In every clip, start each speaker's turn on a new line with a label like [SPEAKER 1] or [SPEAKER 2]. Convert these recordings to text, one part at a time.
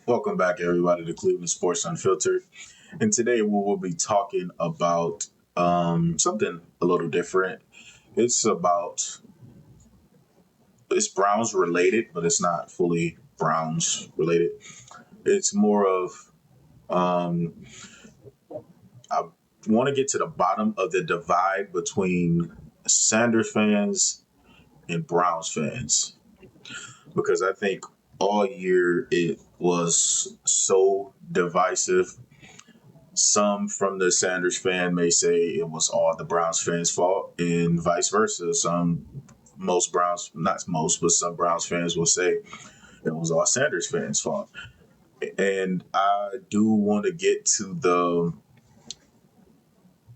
[SPEAKER 1] Welcome back, everybody, to Cleveland Sports Unfiltered. And today we will be talking about something a little different. It's about it's Browns related, but it's not fully Browns related. It's more of um, I want to get to the bottom of the divide between Sanders fans and Browns fans because I think all year it was so divisive. Some from the Sanders fan may say it was all the Browns fans' fault, and vice versa. Most Browns, not most, but some Browns fans will say it was all Sanders fans' fault. And I do want to get to the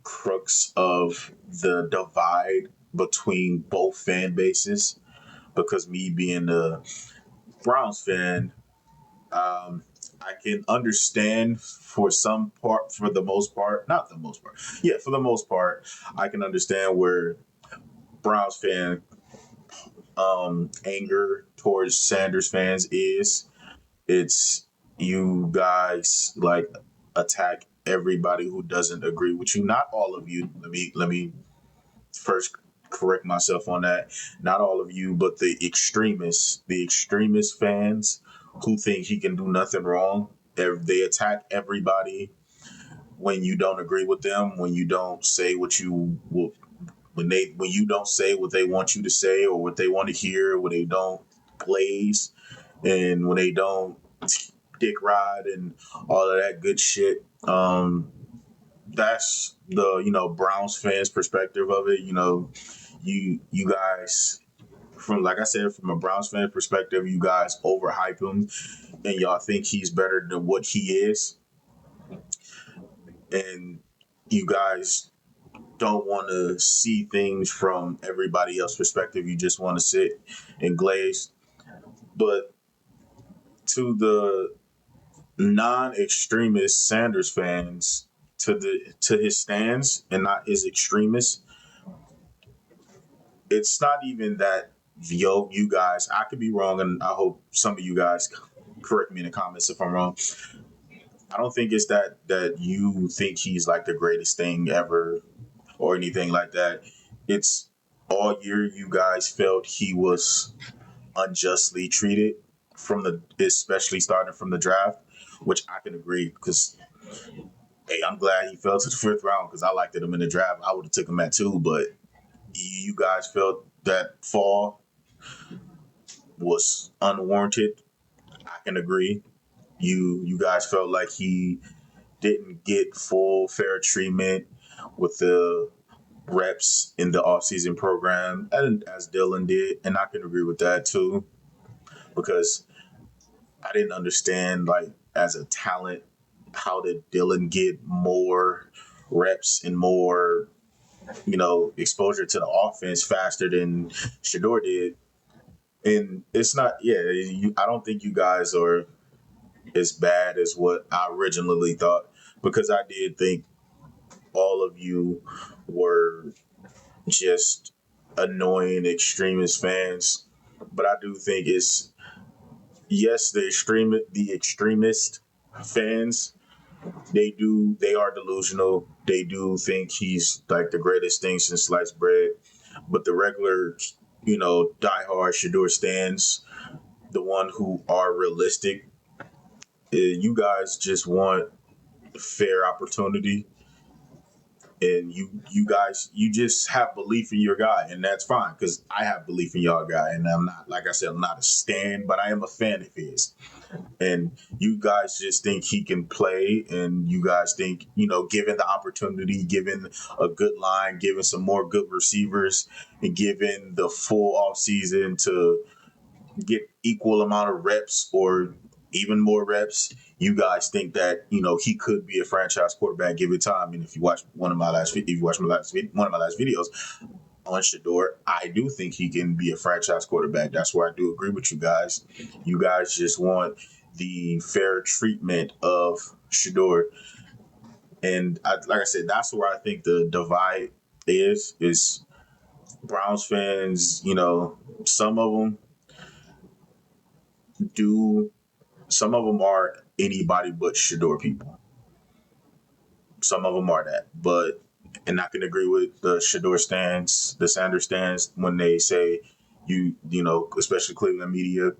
[SPEAKER 1] crux of the divide between both fan bases because me being a Browns fan, um, I can understand for the most part, not the most part, yeah, for the most part, I can understand where Browns fan anger towards Sanders fans is. It's you guys like attack everybody who doesn't agree with you. Not all of you. Let me first correct myself on that. Not all of you, but the extremist fans who think he can do nothing wrong. They attack everybody when you don't agree with them, when you don't say what you when you don't say what they want you to say or what they want to hear, when they don't glaze and when they don't dick ride and all of that good shit. That's the Browns fans perspective of it. You guys, from like I said, from a Browns fan perspective, you guys overhype him and y'all think he's better than what he is, and you guys don't want to see things from everybody else's perspective. You just want to sit and glaze. But to the non-extremist Sanders fans, to his stands and not his extremists, it's not even that you guys. I could be wrong, and I hope some of you guys correct me in the comments if I'm wrong. I don't think it's that you think he's like the greatest thing ever or anything like that. It's all year you guys felt he was unjustly treated especially starting from the draft, which I can agree because hey, I'm glad he fell to the fifth round because I liked him in the draft. I would have took him at two, but you guys felt that fall was unwarranted. I can agree. You guys felt like he didn't get full fair treatment with the reps in the offseason program, and as Dylan did, and I can agree with that too because I didn't understand like as a talent how did Dylan get more reps and more exposure to the offense faster than Shador did. And it's not, yeah, I don't think you guys are as bad as what I originally thought because I did think all of you were just annoying extremist fans. But I do think it's yes, the extremist fans, they are delusional. They do think he's like the greatest thing since sliced bread. But the regular, diehard Shador stands, the one who are realistic, you guys just want fair opportunity, and you guys you just have belief in your guy, and that's fine because I have belief in y'all guy, and I'm not, like I said, I'm not a stan, but I am a fan of his. And you guys just think he can play, and you guys think, given the opportunity, given a good line, given some more good receivers, and given the full off season to get equal amount of reps or even more reps, you guys think that he could be a franchise quarterback given time. And if you watch one of my last videos on Shador, I do think he can be a franchise quarterback. That's where I do agree with you guys. You guys just want the fair treatment of Shador, and like I said, that's where I think the divide is Browns fans. Some of them do Some of them are anybody but Shador people. Some of them are that, but and I can agree with the Shador stands, the Sanders stands when they say especially Cleveland media,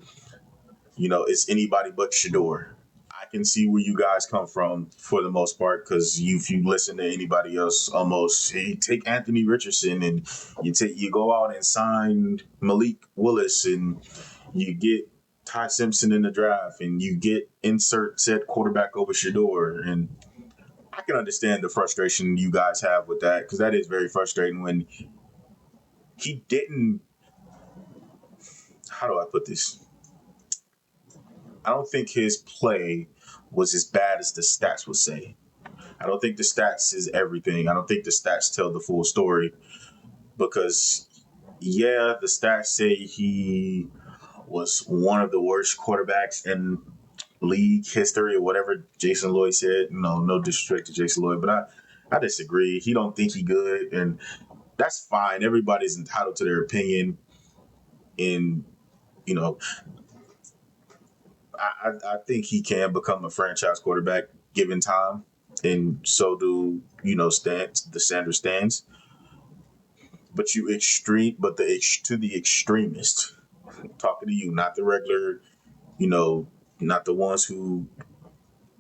[SPEAKER 1] it's anybody but Shador. I can see where you guys come from for the most part because if you listen to anybody else, almost you take Anthony Richardson and you go out and sign Malik Willis and you get Ty Simpson in the draft and you get insert said quarterback over Shador, and I can understand the frustration you guys have with that because that is very frustrating when he didn't. How do I put this? I don't think his play was as bad as the stats would say. I don't think the stats is everything. I don't think the stats tell the full story because, yeah, the stats say he was one of the worst quarterbacks in league history or whatever Jason Lloyd said. No disrespect to Jason Lloyd, but I disagree. He don't think he good, and that's fine. Everybody's entitled to their opinion. And you know, I think he can become a franchise quarterback given time, and so do the Sanders stands. But to the extremist, talking to you, not the regular, not the ones who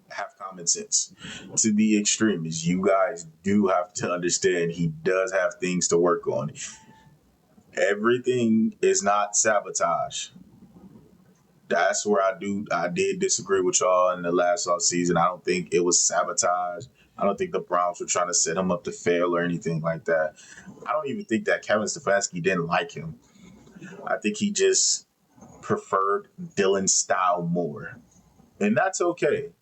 [SPEAKER 1] have common sense. To the extremists, you guys do have to understand he does have things to work on. Everything is not sabotage. That's where I did disagree with y'all in the last off season. I don't think it was sabotage. I don't think the Browns were trying to set him up to fail or anything like that. I don't even think that Kevin Stefanski didn't like him. I think he just preferred Dylan's style more. And that's okay.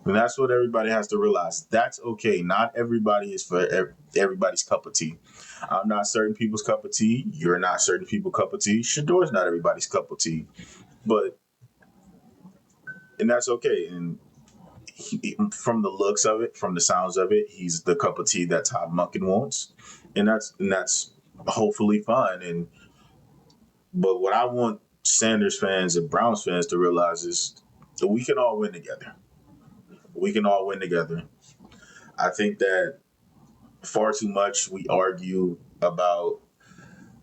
[SPEAKER 1] And that's what everybody has to realize. That's okay. Not everybody is for everybody's cup of tea. I'm not certain people's cup of tea. You're not certain people's cup of tea. Shador's not everybody's cup of tea. And that's okay. And from the looks of it, from the sounds of it, he's the cup of tea that Todd Monken wants. And that's hopefully fine. But what I want Sanders fans and Browns fans to realize is that we can all win together. We can all win together. I think that far too much we argue about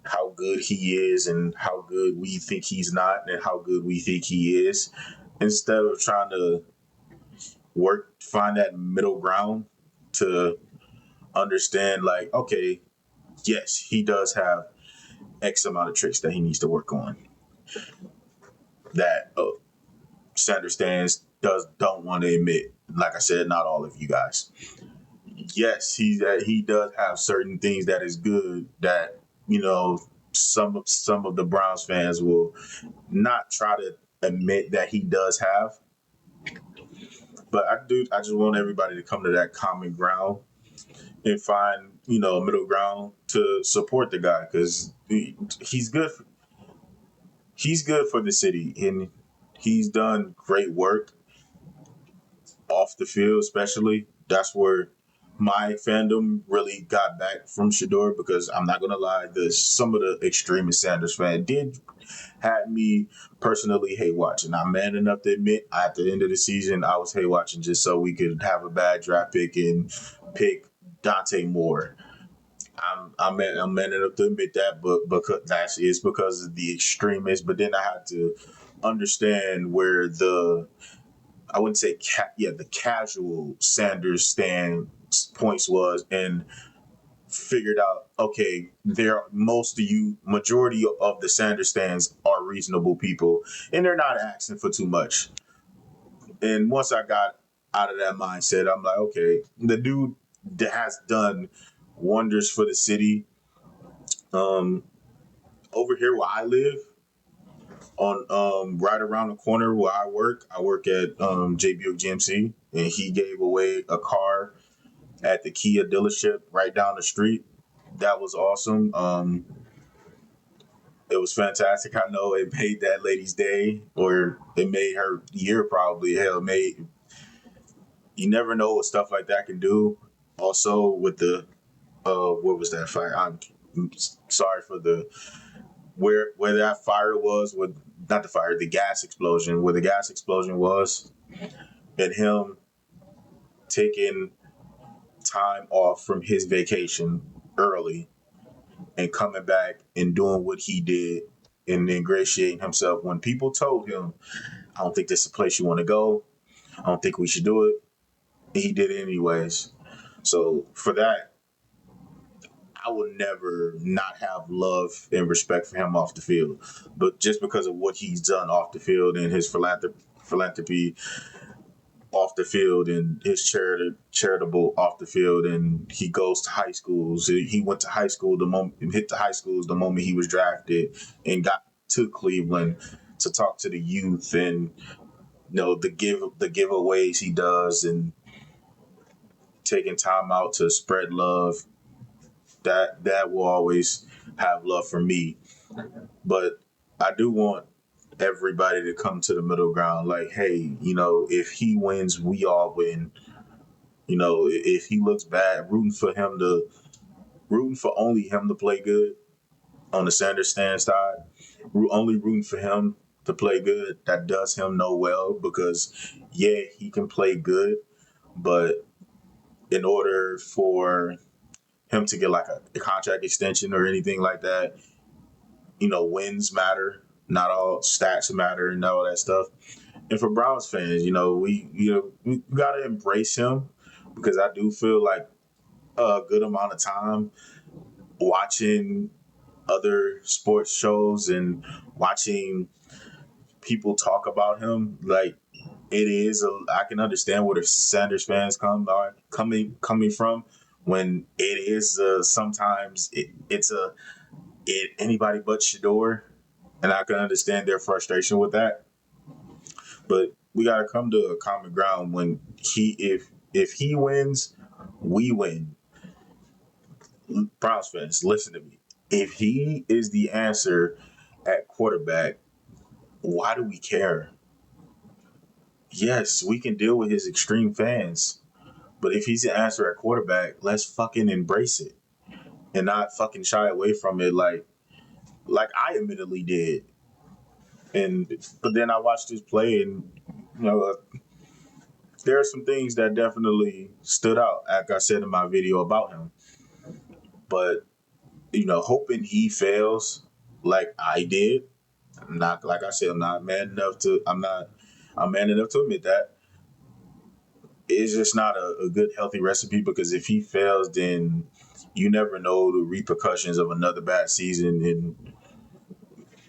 [SPEAKER 1] how good he is and how good we think he's not and how good we think he is instead of trying to find that middle ground to understand like, okay, yes, he does have X amount of tricks that he needs to work on that Sanders stands don't want to admit. Like I said, not all of you guys. Yes, he does have certain things that is good that some of the Browns fans will not try to admit that he does have. But I just want everybody to come to that common ground and find a middle ground to support the guy because he's good. He's good for the city and he's done great work off the field, especially. That's where my fandom really got back from Shador because I'm not gonna lie, some of the extremist Sanders fan did had me personally hate watching. I'm man enough to admit at the end of the season I was hate watching just so we could have a bad draft pick and pick Dante Moore. I'm man enough to admit that, but because of the extremists. But then I had to understand where I wouldn't say the casual Sanders stand points was, and figured out, okay, majority of the Sanders stands are reasonable people, and they're not asking for too much. And once I got out of that mindset, I'm like, okay, the dude that has done wonders for the city. Over here where I live, on right around the corner where I work at JBO GMC, and he gave away a car at the Kia dealership right down the street. That was awesome. It was fantastic. I know it made that lady's day, or it made her year probably. Hell, you never know what stuff like that can do. Also, with the what was that fire? I'm sorry for the where that fire was with not the fire, the gas explosion, where the gas explosion was, and him taking time off from his vacation early and coming back and doing what he did and ingratiating himself when people told him, I don't think this is a place you want to go. I don't think we should do it. And he did it anyways. So for that, I would never not have love and respect for him off the field. But just because of what he's done off the field and his philanthropy off the field and his charitable off the field, and he goes to high schools. He went to high school hit the high schools the moment he was drafted and got to Cleveland to talk to the youth, and the giveaways he does and taking time out to spread love. That will always have love for me. But I do want everybody to come to the middle ground. Like, hey, if he wins, we all win. If he looks bad, rooting for only him to play good on the Sanders stand side, only rooting for him to play good. That does him no well, because yeah, he can play good, but in order for him to get like a contract extension or anything like that, wins matter. Not all stats matter and all that stuff. And for Browns fans, we gotta embrace him, because I do feel like a good amount of time watching other sports shows and watching people talk about him. Like, I can understand where the Sanders fans coming from, when it is sometimes it's anybody but Shador, and I can understand their frustration with that. But we gotta come to a common ground when if he wins, we win. Browns fans, listen to me. If he is the answer at quarterback, why do we care? Yes, we can deal with his extreme fans, but if he's the answer at quarterback, let's fucking embrace it and not fucking shy away from it like I admittedly did. But then I watched this play, and there are some things that definitely stood out, like I said in my video about him. But hoping he fails like I did. I'm not, like I said, I'm man enough to admit that. It's just not a good, healthy recipe, because if he fails, then you never know the repercussions of another bad season. And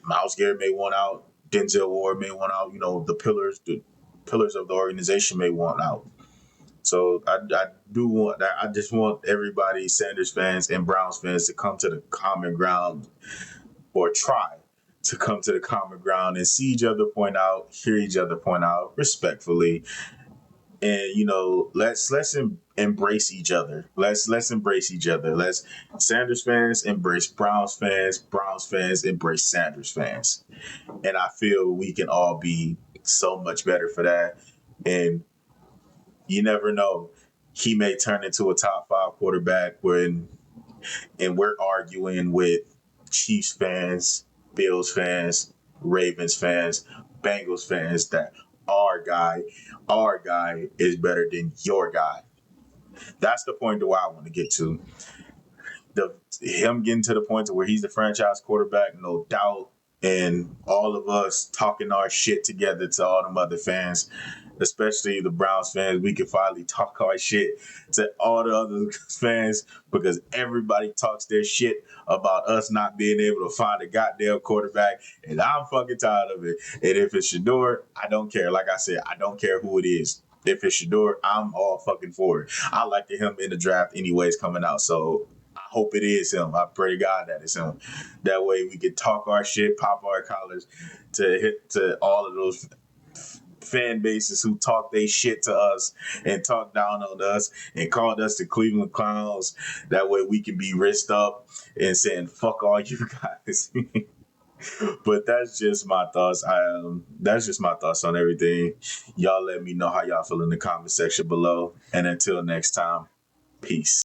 [SPEAKER 1] Myles Garrett may want out, Denzel Ward may want out, the pillars of the organization may want out. So I just want everybody, Sanders fans and Browns fans, to come to the common ground, or try to come to the common ground and see each other point out, hear each other point out respectfully. And let's embrace each other. Let's embrace each other. Let's Sanders fans embrace Browns fans. Browns fans embrace Sanders fans. And I feel we can all be so much better for that. And you never know, he may turn into a top 5 quarterback and we're arguing with Chiefs fans, Bills fans, Ravens fans, Bengals fans that our guy is better than your guy. That's the point that I want to get to. Him getting to the point to where he's the franchise quarterback, no doubt, and all of us talking our shit together to all them other fans, especially the Browns fans. We can finally talk our shit to all the other fans, because everybody talks their shit about us not being able to find a goddamn quarterback, and I'm fucking tired of it. And if it's Shador, I don't care. Like I said, I don't care who it is. If it's Shador, I'm all fucking for it. I like him in the draft anyways coming out, so I hope it is him. I pray to God that it's him. That way we can talk our shit, pop our collars to all of those fan bases who talk they shit to us and talk down on us and called us the Cleveland Clowns. That way we can be wrist up and saying fuck all you guys. But that's just my thoughts. That's just my thoughts on everything. Y'all let me know how y'all feel in the comment section below. And until next time, peace.